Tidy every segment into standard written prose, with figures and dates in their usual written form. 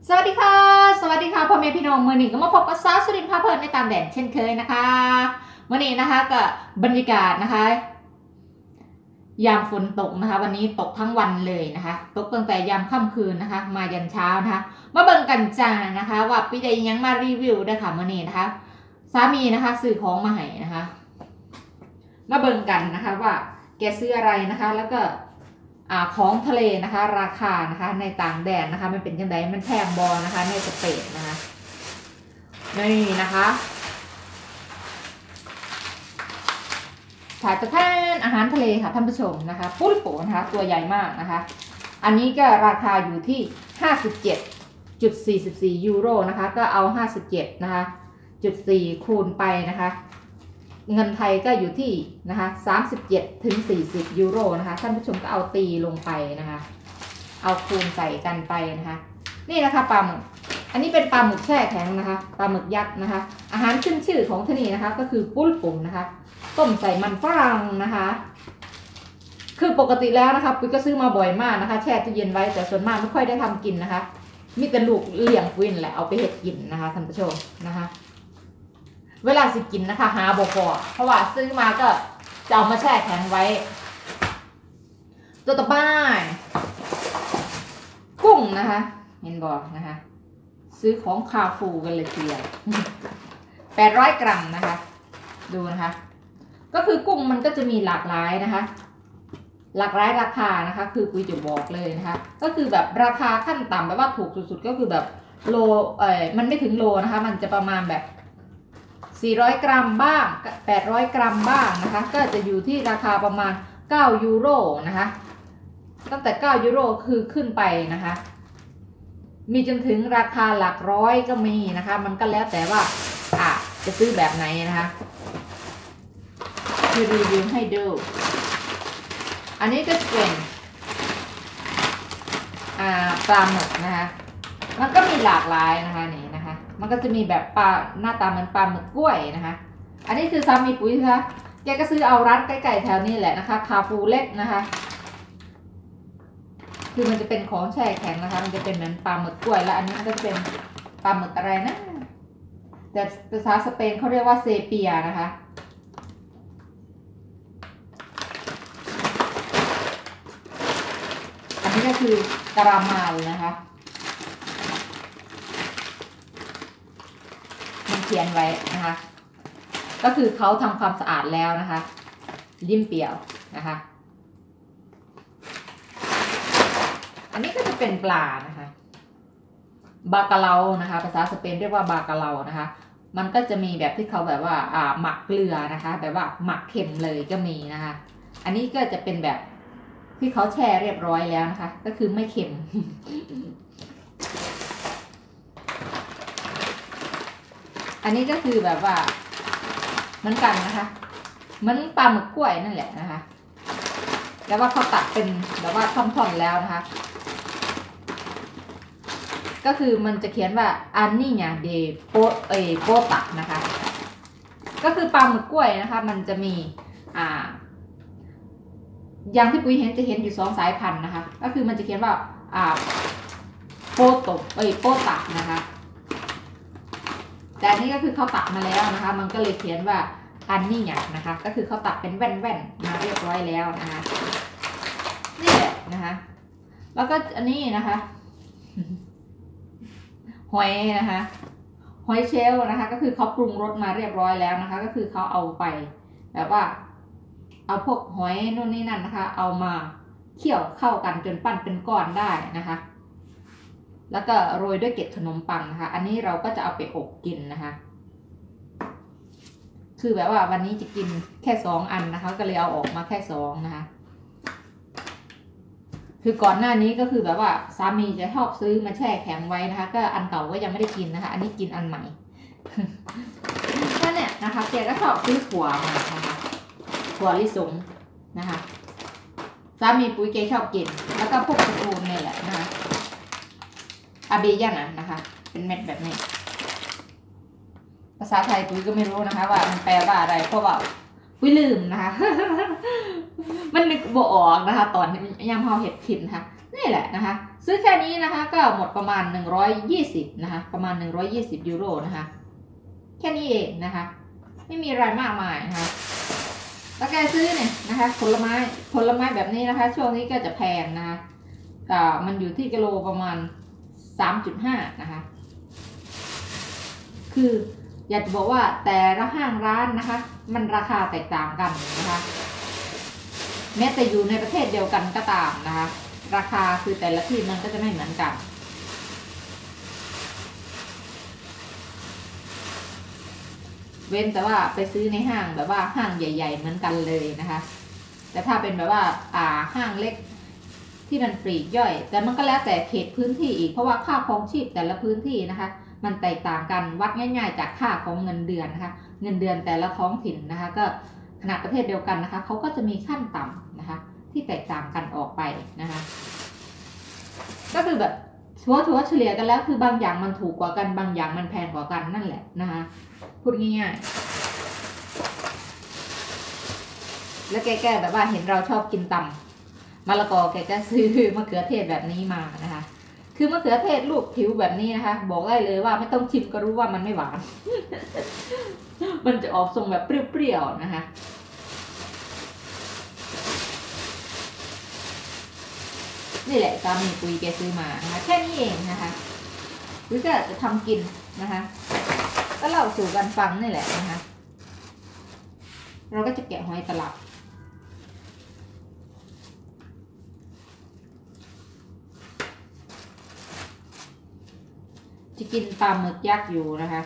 สวัสดีค่ะสวัสดีค่ะพ่อแม่พี่น้องมือนี้ก็มาพบกับสาวสุรินทร์พาเพลินในตามแดดเช่นเคยนะคะมื่อนี้นะคะก็บรรยากาศนะคะยามฝนตกนะคะวันนี้ตกทั้งวันเลยนะคะตกตั้งแต่ยามค่ำคืนนะคะมายันเช้านะคะมาเบิ่งกันจ้านะคะว่าพี่ใดยังมารีวิวด้วยค่ะมื่อนี้นะคะสามีนะคะซื้อของมาให้นะคะมาเบิ่งกันนะคะว่าแกซื้ออะไรนะคะแล้วก็ของทะเลนะคะราคานะคะในต่างแดนนะคะมันเป็นยังไงมันแพงบอนะคะในสเปนนะคะนี่นะคะถ่ายประทานอาหารทะเลค่ะท่านผู้ชมนะคะปุ้ยโป๋นะคะตัวใหญ่มากนะคะอันนี้ก็ราคาอยู่ที่57.44ยูโรนะคะก็เอา57นะคะ.4คูณไปนะคะเงินไทยก็อยู่ที่นะคะ37 ถึง 40ยูโรนะคะท่านผู้ชมก็เอาตีลงไปนะคะเอาคูณใส่กันไปนะคะนี่นะคะปลาหมึกอันนี้เป็นปลาหมึกแช่แข็งนะคะปลาหมึกยักษ์นะคะอาหารขึ้นชื่อของที่นี่นะคะก็คือปุ้ยโป๋นะคะต้มใส่มันฝรั่งนะคะคือปกติแล้วนะคะปุ้ยก็ซื้อมาบ่อยมากนะคะแช่ตู้เย็นไว้แต่ส่วนมากไม่ค่อยได้ทำกินนะคะมีแต่ลูกเลี้ยงปุ้ยแหละเอาไปเห็ดกินนะคะท่านผู้ชมนะคะเวลาสิกินนะคะหาบ่พอเพราะว่าซื้อมาก็จะเอามาแช่แข็งไว้ตัวต่อไปกุ้งนะคะเห็นบอกนะคะซื้อของคาฟูกันเลยทีเดียว800 กรัมนะคะดูนะคะก็คือกุ้งมันก็จะมีหลากหลายนะคะหลากหลายราคานะคะคือปุ้ยจะบอกเลยนะคะก็คือแบบราคาขั้นต่ำแบบว่าถูกสุดๆก็คือแบบโลมันไม่ถึงโลนะคะมันจะประมาณแบบ400 กรัมบ้าง800 กรัมบ้างนะคะก็จะอยู่ที่ราคาประมาณ9ยูโรนะคะตั้งแต่9ยูโรคือขึ้นไปนะคะมีจนถึงราคาหลักร้อยก็มีนะคะมันก็แล้วแต่ว่าจะซื้อแบบไหนนะคะคือรีวิวให้ดูอันนี้ก็เป็นปลาหมึกนะคะมันก็มีหลากหลายนะคะนี่นะคะมันก็จะมีแบบปลาหน้าตาเหมือนปลาหมึกกล้วยนะคะอันนี้คือซามีปุ๋ยนะคะแกก็ซื้อเอาร้านใกล้ๆแถวนี้แหละนะคะคาฟูเล็กนะคะคือมันจะเป็นของแช่แข็งนะคะมันจะเป็นเหมือนปลาหมึกกล้วยแล้วอันนี้มันก็จะเป็นปลาหมึกอะไรนะแต่ภาษาสเปนเขาเรียกว่าเซเปียนะคะอันนี้ก็คือกรามาลนะคะมันเขียนไว้นะคะก็คือเขาทำความสะอาดแล้วนะคะยิ้มเปียวนะคะอันนี้ก็จะเป็นปลานะคะบากาเลานะคะภาษาสเปนเรียกว่าบากาเลานะคะมันก็จะมีแบบที่เขาแบบว่าหมักเกลือนะคะแบบว่าหมักเค็มเลยก็มีนะคะอันนี้ก็จะเป็นแบบที่เขาแช่เรียบร้อยแล้วนะคะก็คือไม่เค็ม อันนี้ก็คือแบบว่าเหมือนกันนะคะเหมือนปลาหมึกกล้วยนั่นแหละนะคะแต่ว่าเขาตัดเป็นแบบว่าท่อนๆแล้วนะคะก็คือมันจะเขียนว่าอันนี้เนี่ยเดโปตักนะคะก็คือปลาหมึกกล้วยนะคะมันจะมีอย่างที่ปุ้ยเห็นจะเห็นอยู่2 สายพันธุ์นะคะก็คือมันจะเขียนว่าโปตักนะคะแต่อันนี้ก็คือเขาตัดมาแล้วนะคะมันก็เลยเขียนว่าอันนี้เนี่ยนะคะก็คือเขาตัดเป็นแว่นๆมาเรียบร้อยแล้วนะคะนี่แหละนะคะแล้วก็อันนี้นะคะหอยนะคะหอยเชลล์นะคะก็คือเขาปรุงรสมาเรียบร้อยแล้วนะคะก็คือเขาเอาไปแบบว่าเอาพวกหอยนู่นนี่นั่นนะคะเอามาเคี่ยวเข้ากันจนปั้นเป็นก้อนได้นะคะแล้วก็โรยด้วยเกล็ดขนมปังนะคะอันนี้เราก็จะเอาไปอบกินนะคะคือแบบว่าวันนี้จะกินแค่2 อันนะคะก็เลยเอาออกมาแค่2นะคะคือก่อนหน้านี้ก็คือแบบว่าสามีจะชอบซื้อมาแช่แข็งไว้นะคะก็อันเก่าก็ยังไม่ได้กินนะคะอันนี้กินอันใหม่นั่นเนี่ยนะคะแกก็ชอบซื้อถั่วมานะคะถั่วลิสงนะคะสามีปุ้ยแกชอบกินแล้วก็พวกตระกูลนี่แหละนะคะอาเบย่านะคะเป็นเม็ดแบบนี้ภาษาไทยปุ้ยก็ไม่รู้นะคะว่ามันแปลว่าอะไรเพราะว่าปุ้ยลืมนะคะ มันนึกบ่ออกนะคะตอนนี้ยังพอเห็ดผิดนะคะนี่แหละนะคะ ซื้อแค่นี้นะคะก็หมดประมาณ120นะคะประมาณ120ยูโรนะคะแค่นี้เองนะคะไม่มีอะไรมากมายนะคะแล้วแกซื้อเนี่ยนะคะผลไม้แบบนี้นะคะช่วงนี้ก็จะแพงนะคะมันอยู่ที่กิโลประมาณ 3.5 นะคะคืออยากจะบอกว่าแต่ละห้างร้านนะคะมันราคาแตกต่างกันนะคะแม้แต่อยู่ในประเทศเดียวกันก็ตามนะคะราคาคือแต่ละที่มันก็จะไม่เหมือนกันเว้นแต่ว่าไปซื้อในห้างแบบว่าห้างใหญ่ๆเหมือนกันเลยนะคะแต่ถ้าเป็นแบบว่าห้างเล็กที่มันปลีกย่อยแต่มันก็แล้วแต่เขตพื้นที่อีกเพราะว่าค่าครองชีพแต่ละพื้นที่นะคะมันแตกต่างกันวัดง่ายๆจากค่าของเงินเดือนนะคะเงินเดือนแต่ละท้องถิ่นนะคะก็ขนาดประเทศเดียวกันนะคะเขาก็จะมีขั้นต่ำนะคะที่แตกต่างกันออกไปนะคะก็คือแบบถัวเฉลี่ยกันแล้วคือบางอย่างมันถูกกว่ากันบางอย่างมันแพงกว่ากันนั่นแหละนะคะพูดง่ายๆแล้วแกแบบว่าเห็นเราชอบกินตำมะละกอแกก็ซื้อมะเขือเทศแบบนี้มานะคะคือมะเขือเทศลูกผิวแบบนี้นะคะบอกได้เลยว่าไม่ต้องชิมก็รู้ว่ามันไม่หวาน มันจะออกทรงแบบเปรี้ยวๆนะคะนี่แหละสามีปุยแกซื้อมานะคะแค่นี้เองนะคะหรือก็จะทำกินนะคะก็เล่าสู่กันฟังนี่แหละนะคะเราก็จะแกะหอยตลับจะกินปลาหมึกยักษ์อยู่นะคะ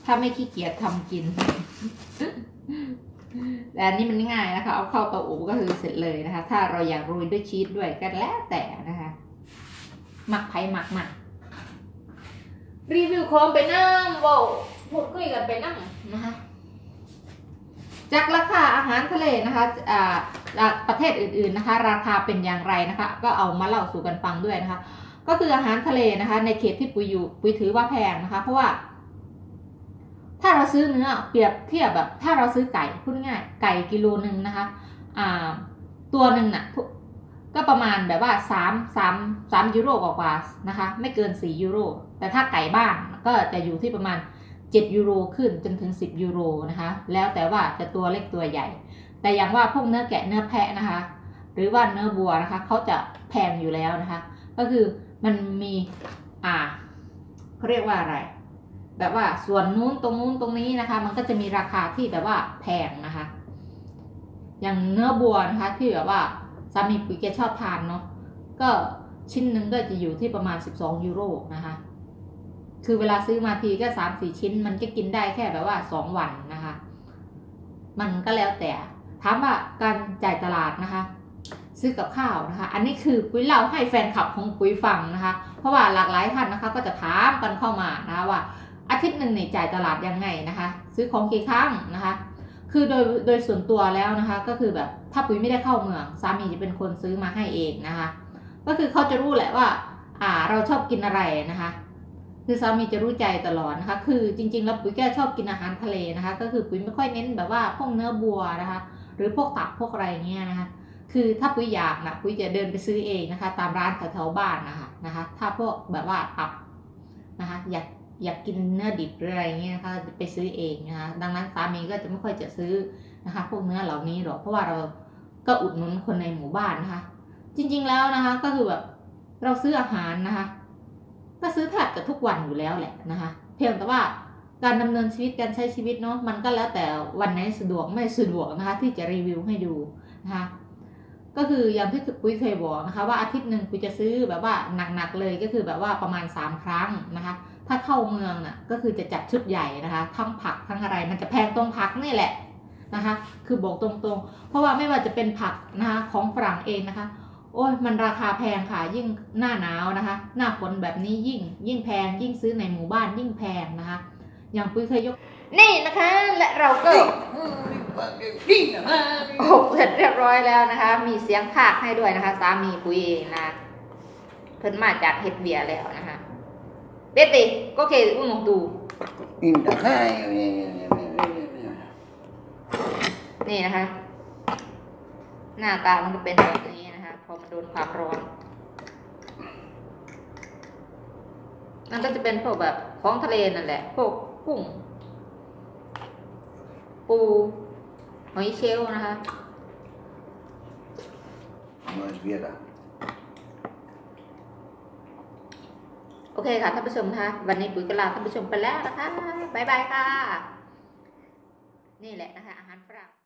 ถ้าไม่ขี้เกียจทำกิน แต่อันนี้มันง่ายนะคะเอาเข้าเตาอบก็คือเสร็จเลยนะคะถ้าเราอยากโรยด้วยชีสด้วยก็แล้วแต่นะคะหมักไผ่หมักรีวิวของไปนั่งว้าวพูดคุยกันไปนั่งนะคะจากราคาอาหารทะเลนะคะประเทศอื่นๆนะคะราคาเป็นอย่างไรนะคะก็เอามาเล่าสู่กันฟังด้วยนะคะก็คืออาหารทะเลนะคะในเขตที่ปุยอยู่ปุยถือว่าแพงนะคะเพราะว่าถ้าเราซื้อเนื้อเปรียบเทียบแบบถ้าเราซื้อไก่พูดง่ายไก่กิโลนึงนะคะตัวหนึ่งน่ะก็ประมาณแบบว่า3 ยูโรกว่านะคะไม่เกิน4 ยูโรแต่ถ้าไก่บ้านก็จะอยู่ที่ประมาณ7 ยูโรขึ้นจนถึง10 ยูโรนะคะแล้วแต่ว่าจะตัวเล็กตัวใหญ่แต่อย่างว่าพวกเนื้อแกะเนื้อแพะนะคะหรือว่าเนื้อวัวนะคะเขาจะแพงอยู่แล้วนะคะก็คือมันมีเขาเรียกว่าอะไรแบบว่าส่วนนู้นตรงนู้นตรงนี้นะคะมันก็จะมีราคาที่แบบว่าแพงนะคะอย่างเนื้อวัวนะคะที่แบบว่าสามีปุยแกชอบทานเนาะก็ชิ้นหนึ่งก็จะอยู่ที่ประมาณ12 ยูโรนะคะคือเวลาซื้อมาทีก็3-4 ชิ้นมันก็กินได้แค่แบบว่า2 วันนะคะมันก็แล้วแต่ถามว่าการจ่ายตลาดนะคะซื้อกับข้าวนะคะอันนี้คือปุ้ยเล่าให้แฟนคลับของปุ้ยฟังนะคะเพราะว่าหลากหลายท่านนะคะก็จะถามกันเข้ามานะคะว่าอาทิตย์หนึ่งเนี่ยจ่ายตลาดยังไงนะคะซื้อของกี่ครั้งนะคะคือโดยส่วนตัวแล้วนะคะก็คือแบบถ้าปุ้ยไม่ได้เข้าเมืองสามีจะเป็นคนซื้อมาให้เองนะคะก็คือเขาจะรู้แหละว่าเราชอบกินอะไรนะคะคือสามีจะรู้ใจตลอดนะคะคือจริงๆแล้วปุ้ยแกชอบกินอาหารทะเลนะคะก็คือปุ้ยไม่ค่อยเน้นแบบว่าพวกเนื้อบัวนะคะหรือพวกตับพวกอะไรเงี้ยนะคะคือถ้าปุ้ยอยากนะปุ้ยจะเดินไปซื้อเองนะคะตามร้านแถวๆบ้านนะคะถ้าพวกแบบว่าตับนะคะอยากกินเนื้อดิบหรืออะไรเงี้ยนะคะไปซื้อเองนะคะดังนั้นสามีก็จะไม่ค่อยจะซื้อนะคะพวกเนื้อเหล่านี้หรอกเพราะว่าเราก็อุดหนุนคนในหมู่บ้านนะคะจริงๆแล้วนะคะก็คือแบบเราซื้ออาหารนะคะก็ซื้อแทบจะทุกวันอยู่แล้วแหละนะคะเพียงแต่ว่าการดำเนินชีวิตการใช้ชีวิตเนาะมันก็แล้วแต่วันไหนสะดวกไม่สะดวกนะคะที่จะรีวิวให้ดูนะคะก็คืออย่างที่ปุ้ยเคยบอกนะคะว่าอาทิตย์หนึ่งปุ้ยจะซื้อแบบว่าหนักๆเลยก็คือแบบว่าประมาณ3 ครั้งนะคะถ้าเข้าเมืองน่ะก็คือจะจัดชุดใหญ่นะคะทั้งผักทั้งอะไรมันจะแพงตรงผักนี่แหละนะคะคือบอกตรงๆเพราะว่าไม่ว่าจะเป็นผักนะคะของฝรั่งเองนะคะโอ้ยมันราคาแพงค่ะยิ่งหน้าหนาวนะคะหน้าฝนแบบนี้ยิ่งแพงยิ่งซื้อในหมู่บ้านยิ่งแพงนะคะอย่างปุ้ยเคยยกนี่นะคะและเราก็เสร็จเรียบร้อยแล้วนะคะมีเสียงพากให้ด้วยนะคะสามีปุ้ยเองนะเพิ่นมาจากเฮดเบียแล้วนะคะเด็ดดิก็เคอุ้มดูนี่นะคะ หน้าตามันก็เป็นแบบนี้นะคะพอมันโดนความร้อนมันก็จะเป็นพวกแบบของทะเลนั่นแหละพวกกุ้งปูหอยเชลล์นะคะ No es viera. โอเคค่ะท่านผู้ชมนะคะวันนี้ปุ๋ยก็ลาท่านผู้ชมไปแล้วนะคะบ๊ายบายค่ะนี่แหละนะคะอาหารฝรั่ง